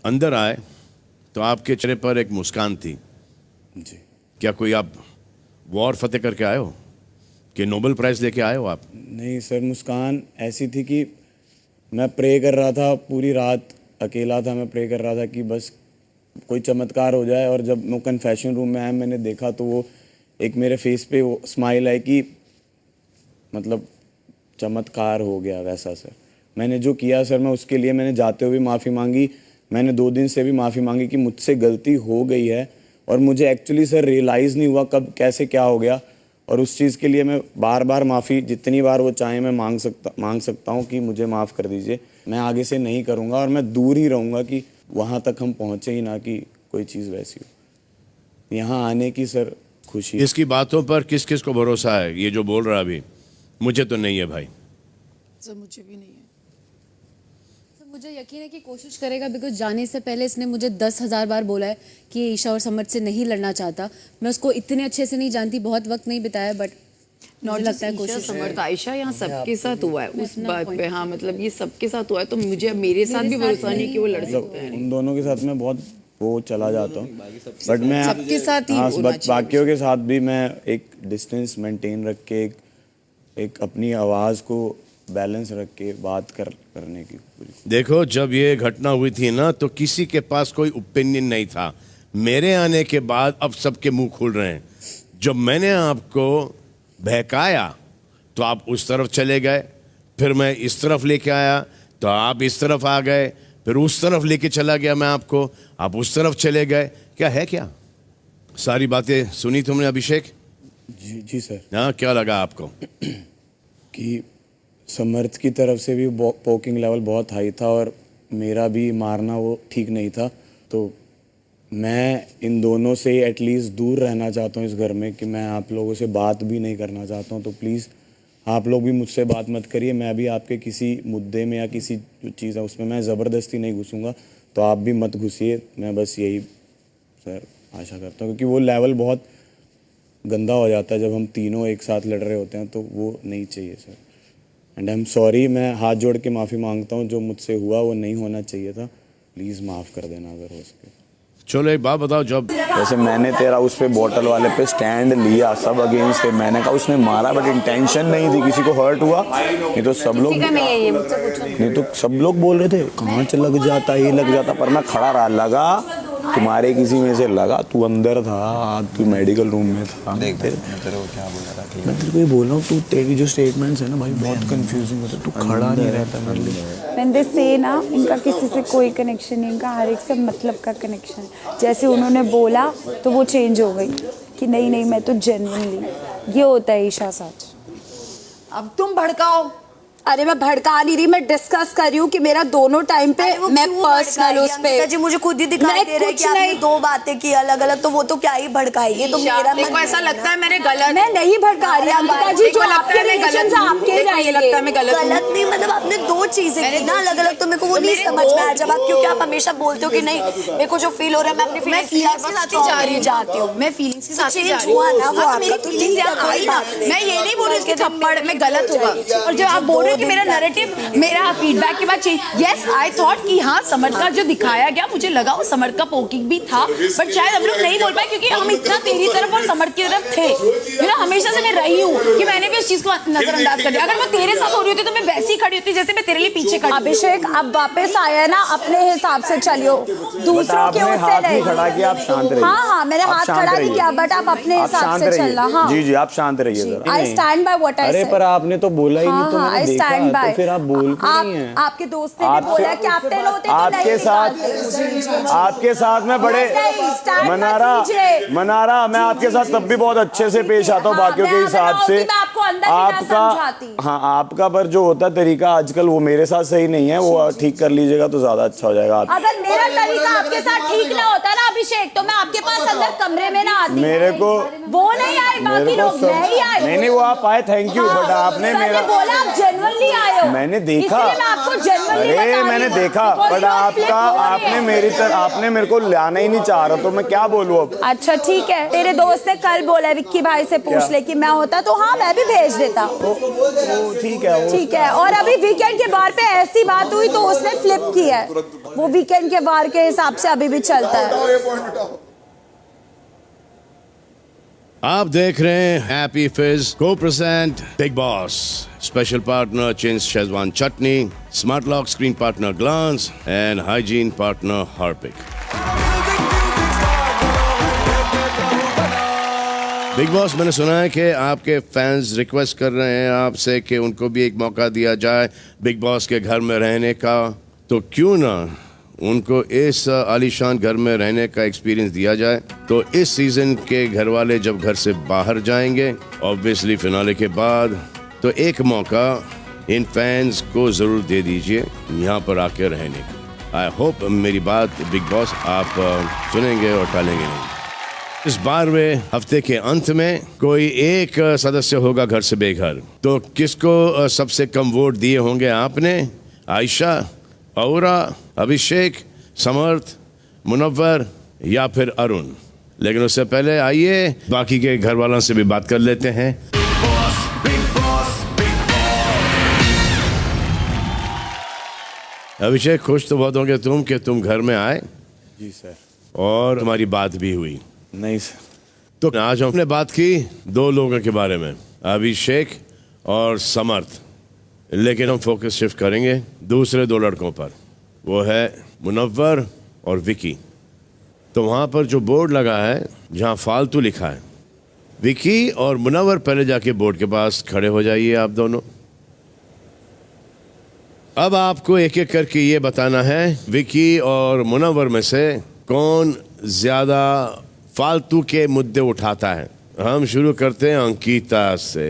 अंदर आए तो आपके चेहरे पर एक मुस्कान थी। जी क्या कोई आप वॉर फतेह करके आए हो कि नोबेल प्राइज लेके आए हो आप? नहीं सर, मुस्कान ऐसी थी कि मैं प्रे कर रहा था पूरी रात, अकेला था, मैं प्रे कर रहा था कि बस कोई चमत्कार हो जाए। और जब मैं कन्फेशन रूम में आया, मैंने देखा तो वो एक मेरे फेस पे वो स्माइल आई कि मतलब चमत्कार हो गया वैसा। सर मैंने जो किया सर, मैं उसके लिए मैंने जाते हुए माफ़ी मांगी। मैंने 2 दिन से भी माफ़ी मांगी कि मुझसे गलती हो गई है और मुझे एक्चुअली सर रियलाइज़ नहीं हुआ कब कैसे क्या हो गया। और उस चीज़ के लिए मैं बार बार माफ़ी, जितनी बार वो चाहे मैं मांग सकता हूँ कि मुझे माफ़ कर दीजिए। मैं आगे से नहीं करूँगा और मैं दूर ही रहूँगा कि वहाँ तक हम पहुँचे ही ना कि कोई चीज़ वैसी हो। यहाँ आने की सर खुशी। इसकी बातों पर किस किस को भरोसा है? ये जो बोल रहा है अभी, मुझे तो नहीं है भाई। सर मुझे भी नहीं है। सर मुझे यकीन है कि कोशिश करेगा, बिकॉज जाने से पहले इसने मुझे 10,000 बार बोला है कि ये ईशा और समर्थ से नहीं लड़ना चाहता। मैं उसको इतने अच्छे से नहीं जानती, बहुत वक्त नहीं बिताया, बट मुझे लगता है कोशिश समर्थ आयशा यहाँ सबके साथ हुआ है उस बात पे। हाँ मतलब ये सबके साथ हुआ है, तो मुझे मेरे साथ भी भरोसा नहीं कि वो लड़ सकते हैं। उन दोनों के साथ मैं बहुत वो चला जाता हूँ, बट मैं सबके साथ ही हाँ, होना चाहिए। बाकियों के साथ भी मैं एक डिस्टेंस मेंटेन रख के एक अपनी आवाज़ को बैलेंस रख के बात करने की पूरी। देखो, जब ये घटना हुई थी ना, तो किसी के पास कोई ओपिनियन नहीं था। मेरे आने के बाद अब सबके मुंह खुल रहे हैं। जब मैंने आपको बहकाया तो आप उस तरफ चले गए, फिर मैं इस तरफ लेके आया तो आप इस तरफ आ गए, फिर उस तरफ लेके चला गया मैं आपको, आप उस तरफ चले गए। क्या है क्या? सारी बातें सुनी तुमने अभिषेक? जी सर। हाँ, क्या लगा आपको? कि समर्थ की तरफ से भी पोकिंग लेवल बहुत हाई था और मेरा भी मारना वो ठीक नहीं था। तो मैं इन दोनों से एटलीस्ट दूर रहना चाहता हूँ इस घर में, कि मैं आप लोगों से बात भी नहीं करना चाहता हूँ। तो प्लीज़ आप लोग भी मुझसे बात मत करिए। मैं भी आपके किसी मुद्दे में या किसी जो चीज़ है उसमें मैं ज़बरदस्ती नहीं घुसूँगा, तो आप भी मत घुसिए। मैं बस यही सर आशा करता हूँ, क्योंकि वो लेवल बहुत गंदा हो जाता है जब हम तीनों एक साथ लड़ रहे होते हैं, तो वो नहीं चाहिए sir. And I am sorry, मैं हाथ जोड़ के माफ़ी मांगता हूँ, जो मुझसे हुआ वो नहीं होना चाहिए था। प्लीज़ माफ़ कर देना अगर हो सके। चलो एक बात बताओ, जब जैसे मैंने तेरा उस पे बोतल वाले पे स्टैंड लिया, सब अगेंस्ट थे, मैंने कहा उसने मारा बट इंटेंशन नहीं थी, किसी को हर्ट हुआ नहीं तो सब लोग नहीं तो सब लोग बोल रहे थे कांच लग जाता, ये लग जाता, पर मैं खड़ा रहा। लगा तुम्हारे किसी में से लगा, तू अंदर था, तू मेडिकल रूम में था। देख तेरे को क्या बोला था कि मैं तेरे को ये बोल रहा हूँ, तू तेरी जो स्टेटमेंट्स है ना भाई बहुत कंफ्यूजिंग होता है, तू खड़ा नहीं रहता मेरे लिए। When they say ना, इनका किसी से कोई कनेक्शन नहीं, इनका हर एक से मतलब का कनेक्शन। जैसे उन्होंने बोला तो वो चेंज हो गई कि नहीं नहीं मैं तो जेन्युइनली, ये होता है ईशा सच। अब तुम भड़काओ। अरे मैं भड़का नहीं रही, मैं डिस्कस कर रही हूँ कि मेरा दोनों टाइम पे मैं पर्सनल उस पे जी मुझे खुद ही दिखाई दे रहा है कि आपने 2 बातें की अलग अलग, तो वो तो क्या ही भड़काएगी। तो मेरा देखो ऐसा लगता है मैंने गलत, मैं नहीं भड़का रही अंकिता जी, जो आपके रिलेशंस आपके ये लगता है मैं गलत नहीं, मतलब आपने 2 चीजें की ना अलग अलग, तो मेरे को वो नहीं समझ में आया। जब आप क्योंकि आप हमेशा बोलते हो कि नहीं मेरे को जो फील हो रहा है मैं अपनी फीलिंग्स के साथ ही जाती हूँ, मैं फीलिंग्स के साथ चेंज हुआ ना वो आपका, तो ठीक है कोई बात नहीं। मैं ये नहीं बोल रही कि थप्पड़ में गलत होगा, और जब आप बोल रहे हो कि मेरा नैरेटिव मेरा फीडबैक के बाद चेंज, यस आई थॉट कि हाँ समर्थ का जो दिखाया गया, मुझे लगा वो समर्थ का पोकिंग भी था, बट शायद हम लोग नहीं बोल पाए क्योंकि हम इतना तेरी तरफ और समर्थ की तरफ थे। मेरा हमेशा से मैं रही हूँ कि मैंने भी उस चीज को नजरअंदाज कर दिया। अगर मैं तेरे साथ हो रही होती तो मैं वैसी खड़ी होती जैसे मैं तेरे लिए पीछे खड़ी। अभिषेक अब वापस आया ना, अपने हिसाब से चलियो, दूसरों के उससे नहीं। खड़ा किया, आप शांत रहिए। हाँ मैंने हाथ खड़ा नहीं किया, बट आप अपने हिसाब से चलना। हाँ जी जी, आप शांत रहिए जरा। I stand by what I said. अरे पर आपने तो बोला ही नहीं, तो मैंने आई देखा, स्टैंड बाय। तो फिर आप बोल क्यों नहीं है? आपके दोस्त ने भी बोला कि आप तेरे होते तो आपके साथ मैं बड़े मनारा मैं आपके साथ तब भी बहुत अच्छे से पेश आता हूँ बाकियों के हिसाब से। आपका पर जो होता तरीका आजकल वो मेरे साथ सही नहीं है, वो ठीक कर लीजिएगा तो ज्यादा अच्छा हो जाएगा। अगर मेरा तरीका आपके साथ ठीक ना होता ना अभिषेक, तो मैं आपके पास अंदर कमरे में ना आती। मेरे को वो नहीं आए, बाकी लोग नहीं आए। नहीं वो आप आए, थैंक यू, बट आपने मेरा बोला आप जेन्युइनली आए हो, मैंने देखा, अरे मैंने देखा, बट आपने मेरे को लाना ही नहीं चाह रहा, तो मैं क्या बोलूँ अब। अच्छा ठीक है, तेरे दोस्त ने कल बोला विक्की भाई से पूछ ले कि मैं होता तो हाँ मैं भी भेज भेज देता। वो ठीक है, वो ठीक है, और अभी वीकेंड के बार पे ऐसी बात हुई तो उसने फ्लिप किया है, वो वीकेंड के बार के हिसाब से अभी भी चलता है। आप देख रहे हैं हैप्पी फिज को present Bigg Boss, special partner Ching's Schezwan chutney, smart lock screen partner Glance and hygiene partner Harpic. Bigg Boss, मैंने सुना है कि आपके फैंस रिक्वेस्ट कर रहे हैं आपसे कि उनको भी एक मौका दिया जाए बिग बॉस के घर में रहने का, तो क्यों ना उनको इस आलीशान घर में रहने का एक्सपीरियंस दिया जाए। तो इस सीज़न के घर वाले जब घर से बाहर जाएंगे ऑब्वियसली फिनाले के बाद, तो एक मौका इन फैंस को ज़रूर दे दीजिए यहाँ पर आकर रहने का। आई होप मेरी बात बिग बॉस आप सुनेंगे और टालेंगे नहीं। इस 12वें हफ्ते के अंत में कोई एक सदस्य होगा घर से बेघर, तो किसको सबसे कम वोट दिए होंगे आपने? आयशा, औरा, अभिषेक, समर्थ, मुनव्वर या फिर अरुण? लेकिन उससे पहले आइए बाकी के घर वालों से भी बात कर लेते हैं। अभिषेक, खुश तो बहुत होंगे तुम कि तुम घर में आए। जी सर। और तुम्हारी बात भी हुई। नहीं सर। तो आज हमने बात की दो लोगों के बारे में, अभिषेक और समर्थ, लेकिन हम फोकस शिफ्ट करेंगे दूसरे दो लड़कों पर, वो है मुनव्वर और विकी। तो वहाँ पर जो बोर्ड लगा है जहाँ फालतू लिखा है, विकी और मुनव्वर पहले जाके बोर्ड के पास खड़े हो जाइए आप दोनों। अब आपको एक एक करके ये बताना है विकी और मुनव्वर में से कौन ज़्यादा फालतू के मुद्दे उठाता है। हम शुरू करते हैं अंकिता से।